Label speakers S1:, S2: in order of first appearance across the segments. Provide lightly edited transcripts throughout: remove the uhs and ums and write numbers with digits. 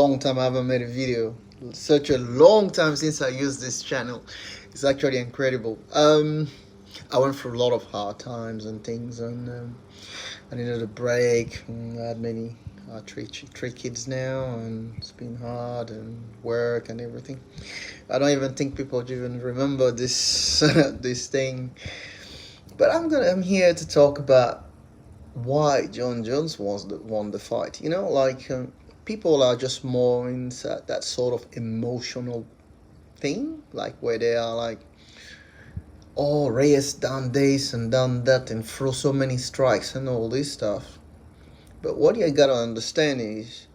S1: Long time I haven't made a video. Such a long time since I used this channel. It's actually incredible. I went through a lot of hard times and things, and I needed a break. I had three kids now, and it's been hard and work and everything. I don't even think people even remember this this thing. But I'm here to talk about why Jon Jones won the fight. People are just more in that sort of emotional thing, like where they are like, oh, Reyes done this and done that and throw so many strikes and all this stuff. But what you gotta understand is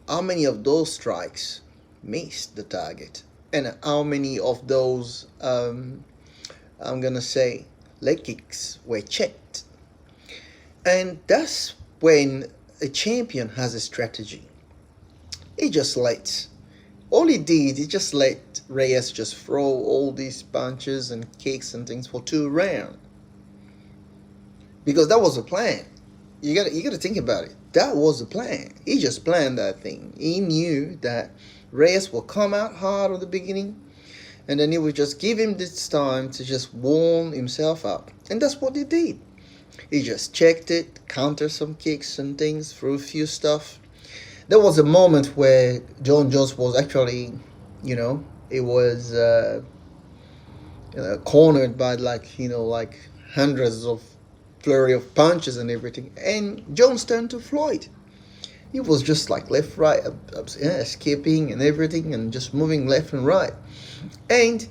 S1: how many of those strikes missed the target, and how many of those I'm gonna say leg kicks were checked. And that's when a champion has a strategy. He just let, all he did, he just let Reyes just throw all these punches and kicks and things for 2 rounds. Because that was the plan. You gotta think about it. That was the plan. He just planned that thing. He knew that Reyes will come out hard at the beginning, and then he would just give him this time to just warm himself up. And that's what he did. He just checked it, countered some kicks and things, threw a few stuff. There was a moment where Jon Jones was actually, it was cornered by like hundreds of flurry of punches and everything. And Jones turned to Floyd. He was just like left, right, escaping and everything, and just moving left and right. And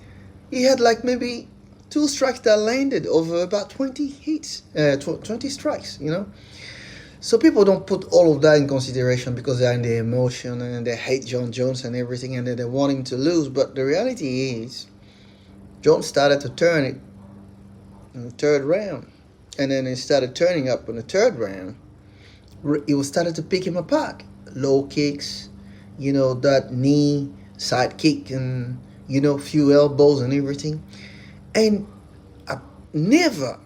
S1: he had like maybe 2 strikes that landed over about 20 hits, 20 strikes, So people don't put all of that in consideration because they're in the emotion and they hate Jon Jones and everything, and they want him to lose. But the reality is, Jones started to turn it in the 3rd round. And then he started turning up in the 3rd round. It started to pick him apart. Low kicks, that knee, side kick, and, few elbows and everything. And never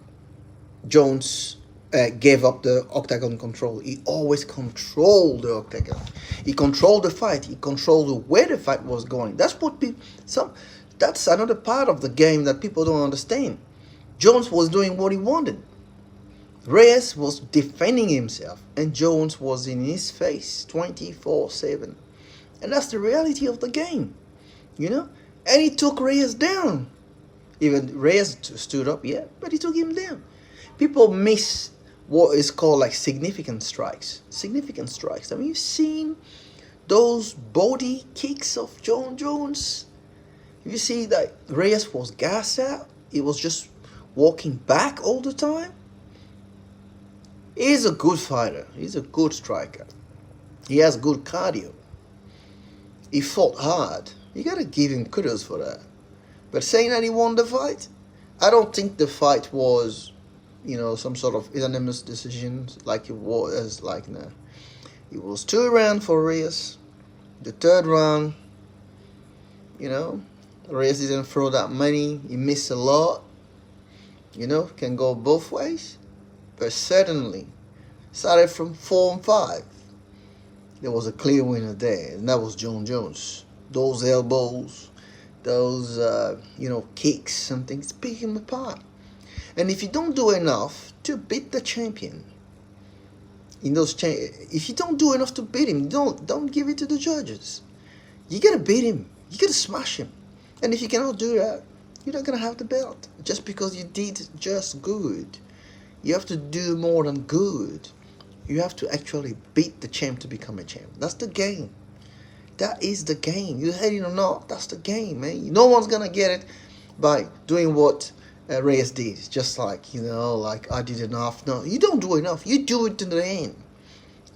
S1: Jones gave up the octagon control. He always controlled the octagon. He controlled the fight. He controlled where the fight was going. That's that's another part of the game that people don't understand. Jones was doing what he wanted. Reyes was defending himself, and Jones was in his face 24/7. And that's the reality of the game, And he took Reyes down. Even Reyes stood up, yeah, but he took him down. People miss what is called like significant strikes. Significant strikes. I mean, you've seen those body kicks of Jon Jones. You see that Reyes was gassed out. He was just walking back all the time. He's a good fighter. He's a good striker. He has good cardio. He fought hard. You gotta give him kudos for that. But saying that he won the fight, I don't think the fight was, some sort of unanimous decision like it was. No. It was 2 rounds for Reyes. The 3rd round, Reyes didn't throw that many. He missed a lot. Can go both ways. But certainly, started from 4 and 5. There was a clear winner there, and that was Jon Jones. Those elbows, those kicks and things, pick him apart. And if you don't do enough to beat the champion if you don't do enough to beat him, don't give it to the judges. You gotta beat him. You gotta smash him. And if you cannot do that, you're not gonna have the belt just because you did just good. You have to do more than good. You have to actually beat the champ to become a champ. That's the game. That is the game. You hate it or not, that's the game, man. No one's gonna get it by doing what Reyes did. Just like, like I did enough. No, you don't do enough. You do it to the end.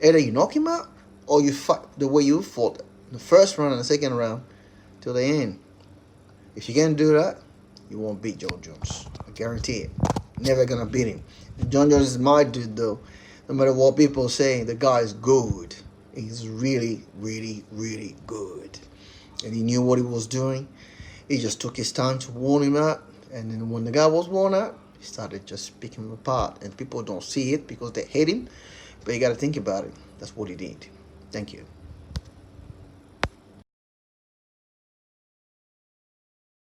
S1: Either you knock him out or you fight the way you fought the 1st round and the 2nd round till the end. If you can't do that, you won't beat Jon Jones. I guarantee it. Never gonna beat him. Jon Jones is my dude, though. No matter what people say, the guy is good. He's really, really, really good. And he knew what he was doing. He just took his time to warn him out. And then when the guy was worn out, he started just picking him apart. And people don't see it because they hate him. But you got to think about it. That's what he did. Thank you.